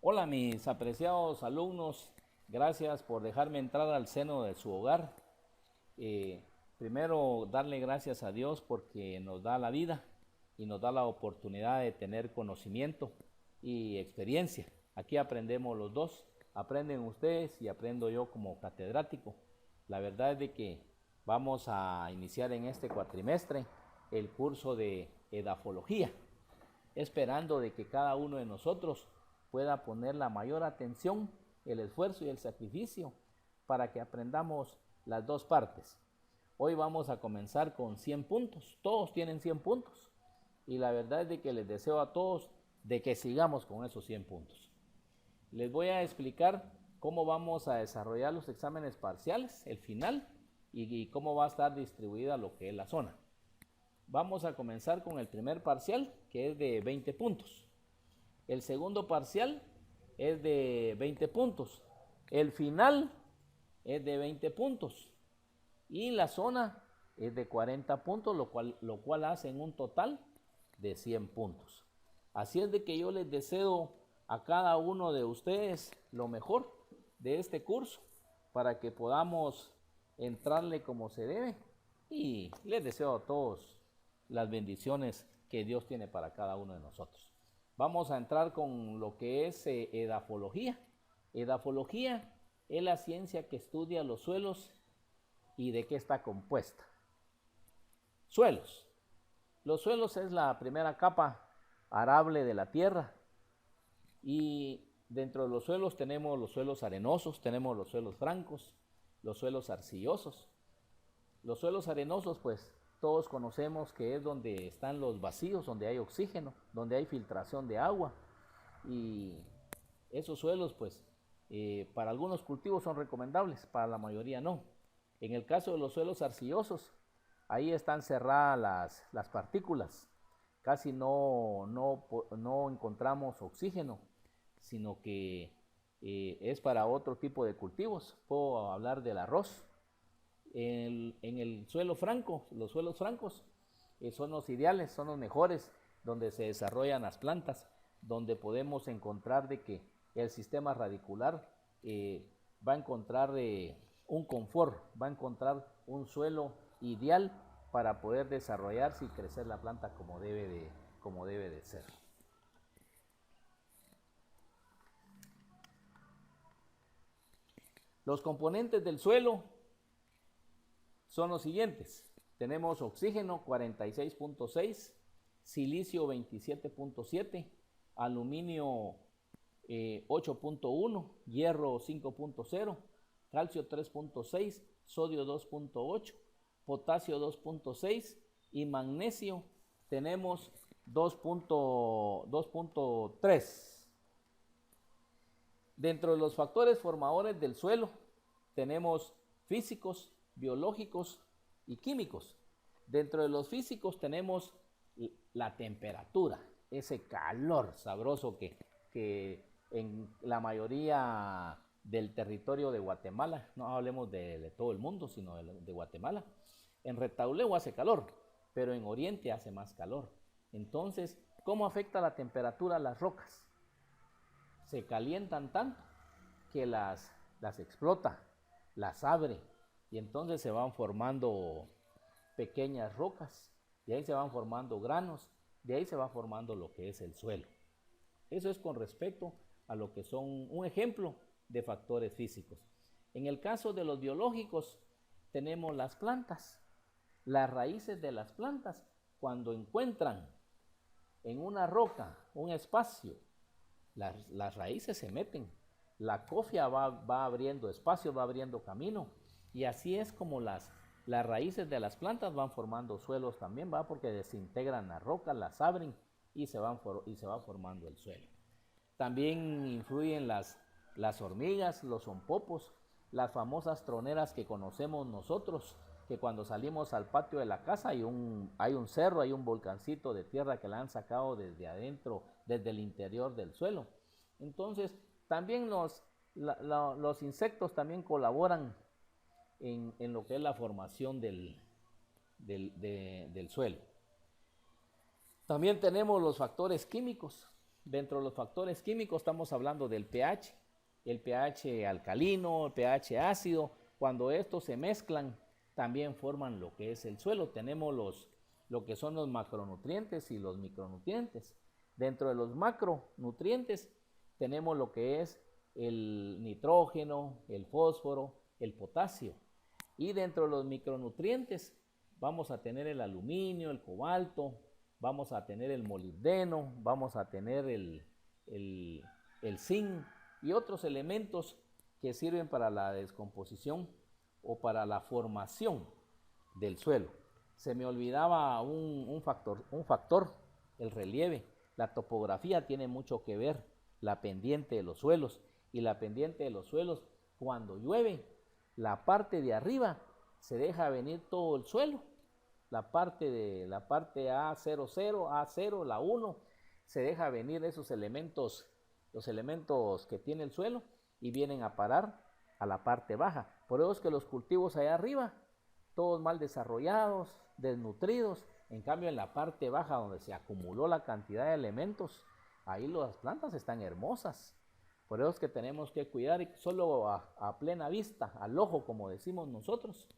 Hola mis apreciados alumnos, gracias por dejarme entrar al seno de su hogar. Primero darle gracias a Dios porque nos da la vida y nos da la oportunidad de tener conocimiento y experiencia. Aquí aprendemos los dos, aprenden ustedes y aprendo yo como catedrático. La verdad es de que vamos a iniciar en este cuatrimestre el curso de edafología, esperando de que cada uno de nosotros pueda poner la mayor atención, el esfuerzo y el sacrificio para que aprendamos las dos partes. Hoy vamos a comenzar con 100 puntos, todos tienen 100 puntos y la verdad es de que les deseo a todos de que sigamos con esos 100 puntos. Les voy a explicar cómo vamos a desarrollar los exámenes parciales, el final y cómo va a estar distribuida lo que es la zona. Vamos a comenzar con el primer parcial, que es de 20 puntos. El segundo parcial es de 20 puntos. El final es de 20 puntos. Y la zona es de 40 puntos, lo cual hace un total de 100 puntos. Así es de que yo les deseo a cada uno de ustedes lo mejor de este curso para que podamos entrarle como se debe. Y les deseo a todos las bendiciones que Dios tiene para cada uno de nosotros. Vamos a entrar con lo que es edafología. Edafología es la ciencia que estudia los suelos y de qué está compuesta. Suelos. Los suelos es la primera capa arable de la tierra y dentro de los suelos tenemos los suelos arenosos, tenemos los suelos francos, los suelos arcillosos. Los suelos arenosos, pues todos conocemos que es donde están los vacíos, donde hay oxígeno, donde hay filtración de agua y esos suelos pues para algunos cultivos son recomendables, para la mayoría no. En el caso de los suelos arcillosos, ahí están cerradas las partículas, casi no encontramos oxígeno, sino que es para otro tipo de cultivos. Puedo hablar del arroz. En el suelo franco, los suelos francos son los ideales, son los mejores, donde se desarrollan las plantas, donde podemos encontrar de que el sistema radicular va a encontrar un confort, va a encontrar un suelo ideal para poder desarrollarse y crecer la planta como debe de ser. Los componentes del suelo son los siguientes. Tenemos oxígeno 46.6, silicio 27.7, aluminio 8.1, hierro 5.0, calcio 3.6, sodio 2.8, potasio 2.6 y magnesio tenemos 2.3. Dentro de los factores formadores del suelo tenemos físicos, biológicos y químicos. Dentro de los físicos tenemos la temperatura, ese calor sabroso que en la mayoría del territorio de Guatemala, no hablemos de todo el mundo, sino de Guatemala, en Retauleu hace calor, pero en Oriente hace más calor. Entonces, ¿cómo afecta la temperatura a las rocas? Se calientan tanto que las explota, las abre y entonces se van formando pequeñas rocas, de ahí se van formando granos, de ahí se va formando lo que es el suelo. Eso es con respecto a lo que son un ejemplo de factores físicos. En el caso de los biológicos tenemos las plantas, las raíces de las plantas cuando encuentran en una roca un espacio, las raíces se meten, la cofia va abriendo espacio, va abriendo camino y así es como las raíces de las plantas van formando suelos también, ¿va? Porque desintegran las rocas, las abren y se va formando el suelo. También influyen las hormigas, los zompopos, las famosas troneras que conocemos nosotros, que cuando salimos al patio de la casa hay un cerro, hay un volcancito de tierra que la han sacado desde adentro, desde el interior del suelo. Entonces, también los insectos también colaboran en lo que es la formación del suelo. También tenemos los factores químicos. dentro de los factores químicos estamos hablando del pH, el pH alcalino, el pH ácido. Cuando estos se mezclan, también forman lo que es el suelo. Tenemos lo que son los macronutrientes y los micronutrientes. Dentro de los macronutrientes tenemos lo que es el nitrógeno, el fósforo, el potasio. Y dentro de los micronutrientes vamos a tener el aluminio, el cobalto, vamos a tener el molibdeno, vamos a tener el zinc y otros elementos que sirven para la descomposición o para la formación del suelo. Se me olvidaba un factor, el relieve. La topografía tiene mucho que ver, la pendiente de los suelos. Y la pendiente de los suelos, cuando llueve, la parte de arriba se deja venir todo el suelo. La parte A00, A0, la 1, se deja venir esos elementos, los elementos que tiene el suelo, y vienen a parar a la parte baja. Por eso es que los cultivos allá arriba, todos mal desarrollados, desnutridos. En cambio, en la parte baja, donde se acumuló la cantidad de elementos, ahí las plantas están hermosas. Por eso es que tenemos que cuidar, y solo a plena vista, al ojo, como decimos nosotros,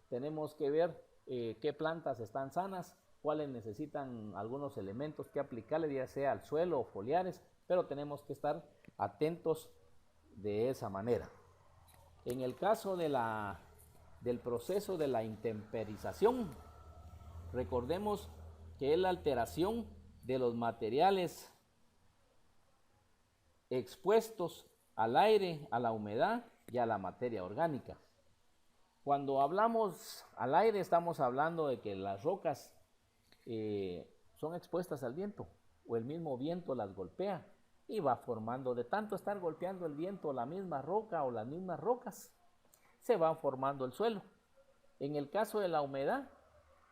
tenemos que ver qué plantas están sanas, cuáles necesitan algunos elementos que aplicarle, ya sea al suelo o foliares, pero tenemos que estar atentos de esa manera. En el caso del proceso de la intemperización, recordemos que es la alteración de los materiales expuestos al aire, a la humedad y a la materia orgánica. Cuando hablamos al aire, estamos hablando de que las rocas son expuestas al viento, o el mismo viento las golpea y va formando, de tanto estar golpeando el viento la misma roca o las mismas rocas, se va formando el suelo. En el caso de la humedad,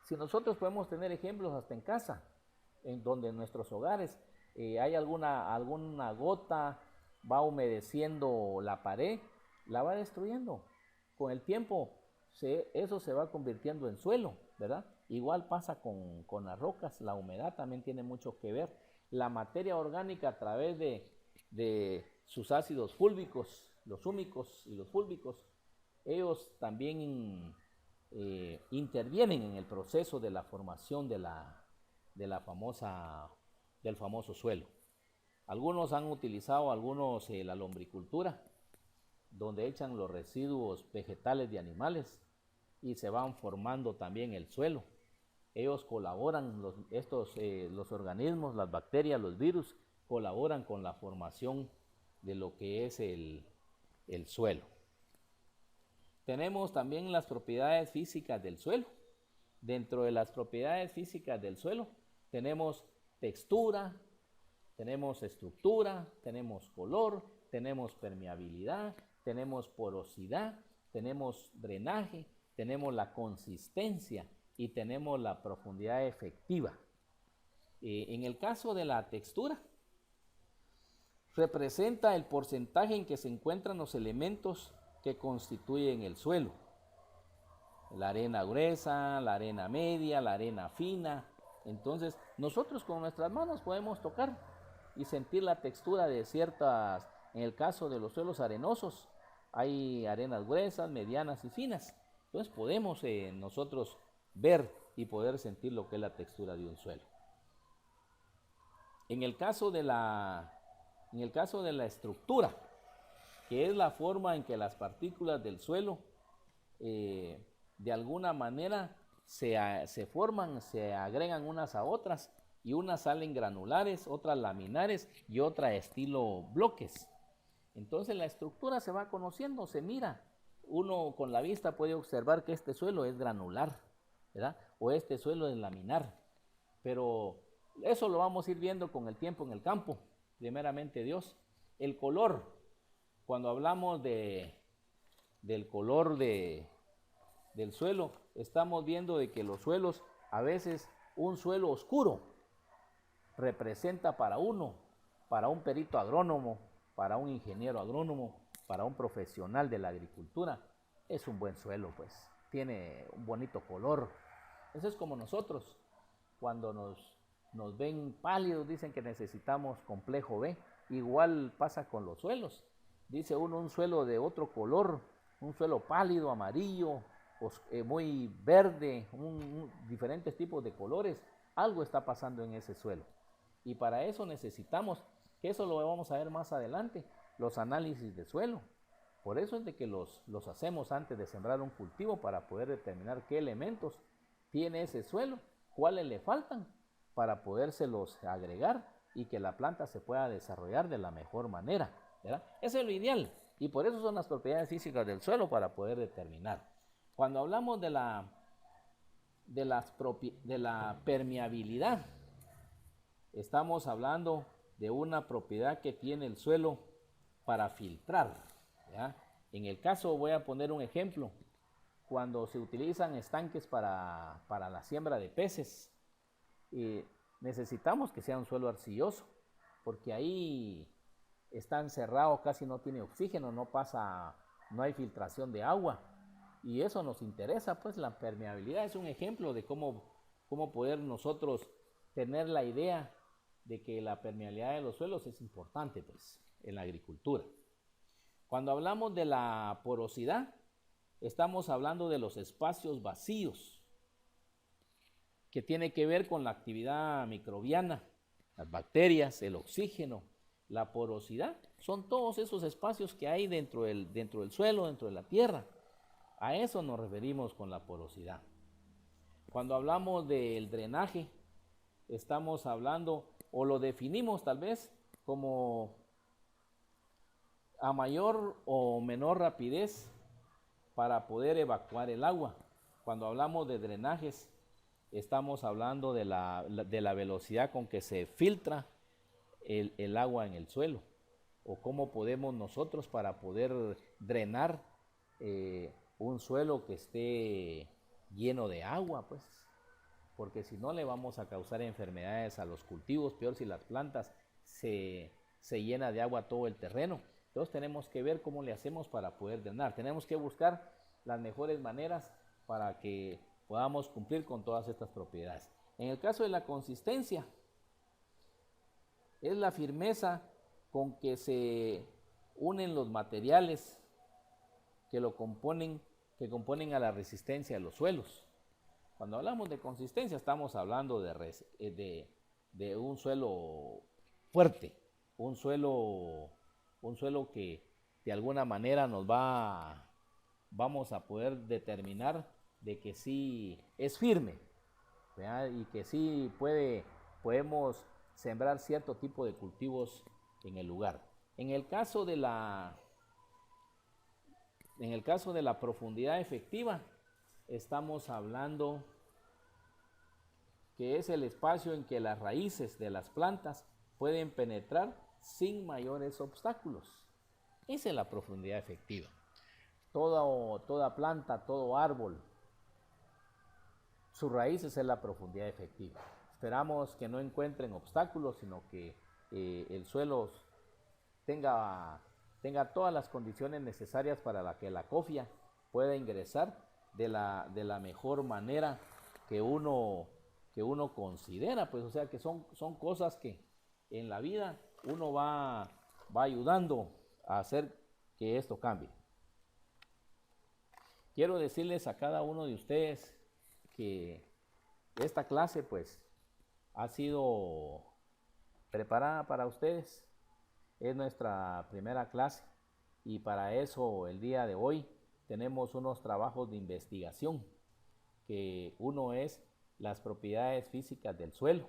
si nosotros podemos tener ejemplos hasta en casa, en donde en nuestros hogares hay alguna gota, va humedeciendo la pared, la va destruyendo. Con el tiempo eso se va convirtiendo en suelo, ¿verdad? Igual pasa con las rocas, la humedad también tiene mucho que ver. La materia orgánica, a través de sus ácidos fúlvicos, los húmicos y los fúlvicos, ellos también intervienen en el proceso de la formación del famoso suelo. Algunos han utilizado la lombricultura, donde echan los residuos vegetales de animales y se van formando también el suelo. Ellos colaboran, los organismos, las bacterias, los virus, colaboran con la formación de lo que es el suelo. Tenemos también las propiedades físicas del suelo. Dentro de las propiedades físicas del suelo tenemos textura, tenemos estructura, tenemos color, tenemos permeabilidad, tenemos porosidad, tenemos drenaje, tenemos la consistencia y tenemos la profundidad efectiva. En el caso de la textura, representa el porcentaje en que se encuentran los elementos que constituyen el suelo. La arena gruesa, la arena media, la arena fina. Entonces, nosotros con nuestras manos podemos tocar y sentir la textura de ciertas, en el caso de los suelos arenosos, hay arenas gruesas, medianas y finas. Entonces podemos nosotros ver y poder sentir lo que es la textura de un suelo. En el caso de la estructura, que es la forma en que las partículas del suelo de alguna manera se forman, se agregan unas a otras, y unas salen granulares, otras laminares y otra estilo bloques. Entonces la estructura se va conociendo, se mira. Uno con la vista puede observar que este suelo es granular, ¿verdad? O este suelo es laminar. Pero eso lo vamos a ir viendo con el tiempo en el campo, primeramente Dios. El color, cuando hablamos del color del suelo, estamos viendo de que los suelos, a veces un suelo oscuro representa para un perito agrónomo, para un ingeniero agrónomo, para un profesional de la agricultura, es un buen suelo, pues tiene un bonito color. Eso es como nosotros, cuando nos ven pálidos, dicen que necesitamos complejo B. Igual pasa con los suelos. Dice uno un suelo de otro color, un suelo pálido, amarillo, muy verde, diferentes tipos de colores. Algo está pasando en ese suelo. Y para eso necesitamos, que eso lo vamos a ver más adelante, los análisis de suelo. Por eso es de que los hacemos antes de sembrar un cultivo, para poder determinar qué elementos tiene ese suelo, cuáles le faltan, para podérselos agregar y que la planta se pueda desarrollar de la mejor manera, ¿verdad? Eso es lo ideal, y por eso son las propiedades físicas del suelo, para poder determinar. Cuando hablamos de la permeabilidad, estamos hablando de una propiedad que tiene el suelo para filtrar, ¿ya? En el caso, voy a poner un ejemplo, cuando se utilizan estanques para la siembra de peces, necesitamos que sea un suelo arcilloso, porque ahí está encerrado, casi no tiene oxígeno, no hay filtración de agua, y eso nos interesa. Pues la permeabilidad es un ejemplo de cómo poder nosotros tener la idea de que la permeabilidad de los suelos es importante, pues, en la agricultura. Cuando hablamos de la porosidad, estamos hablando de los espacios vacíos, que tiene que ver con la actividad microbiana, las bacterias, el oxígeno, la porosidad. Son todos esos espacios que hay dentro del suelo, dentro de la tierra. A eso nos referimos con la porosidad. Cuando hablamos del drenaje, estamos hablando, o lo definimos tal vez como a mayor o menor rapidez para poder evacuar el agua. Cuando hablamos de drenajes, estamos hablando de la velocidad con que se filtra el agua en el suelo, o cómo podemos nosotros para poder drenar un suelo que esté lleno de agua, pues, porque si no le vamos a causar enfermedades a los cultivos, peor si las plantas se llena de agua todo el terreno. Entonces tenemos que ver cómo le hacemos para poder drenar. Tenemos que buscar las mejores maneras para que podamos cumplir con todas estas propiedades. En el caso de la consistencia, es la firmeza con que se unen los materiales que componen a la resistencia de los suelos. Cuando hablamos de consistencia, estamos hablando de un suelo fuerte, un suelo que de alguna manera vamos a poder determinar de que sí es firme, ¿verdad? Y que sí podemos sembrar cierto tipo de cultivos en el lugar. En el caso de la profundidad efectiva, estamos hablando que es el espacio en que las raíces de las plantas pueden penetrar sin mayores obstáculos. Esa es la profundidad efectiva. Toda planta, todo árbol, sus raíces es la profundidad efectiva. Esperamos que no encuentren obstáculos, sino que el suelo tenga todas las condiciones necesarias para que la cofia pueda ingresar de la mejor manera que uno considera, pues, o sea, que son cosas que en la vida uno va ayudando a hacer que esto cambie. Quiero decirles a cada uno de ustedes que esta clase, pues, ha sido preparada para ustedes. Es nuestra primera clase, y para eso el día de hoy tenemos unos trabajos de investigación, que uno es las propiedades físicas del suelo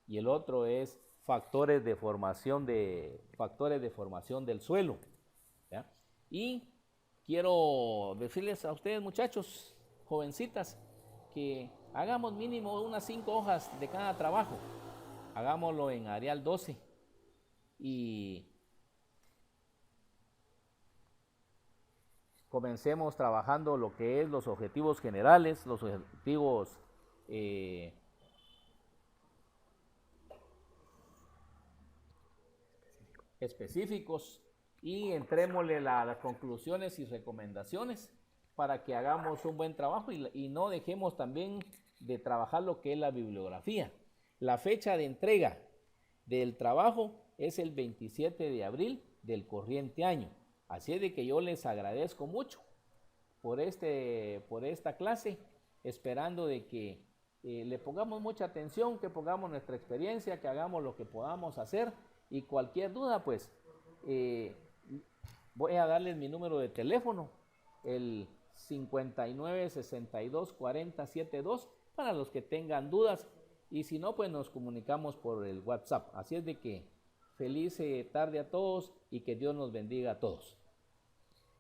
y el otro es factores de formación del suelo, ¿ya? Y quiero decirles a ustedes, muchachos, jovencitas, que hagamos mínimo unas 5 hojas de cada trabajo. Hagámoslo en Arial 12 y comencemos trabajando lo que es los objetivos generales, los objetivos específicos, y entrémosle las conclusiones y recomendaciones para que hagamos un buen trabajo y no dejemos también de trabajar lo que es la bibliografía. La fecha de entrega del trabajo es el 27 de abril del corriente año. Así es de que yo les agradezco mucho por esta clase, esperando de que le pongamos mucha atención, que pongamos nuestra experiencia, que hagamos lo que podamos hacer, y cualquier duda, pues voy a darles mi número de teléfono, el 59 62 40 72, para los que tengan dudas, y si no, pues nos comunicamos por el WhatsApp. Así es de que feliz tarde a todos y que Dios nos bendiga a todos.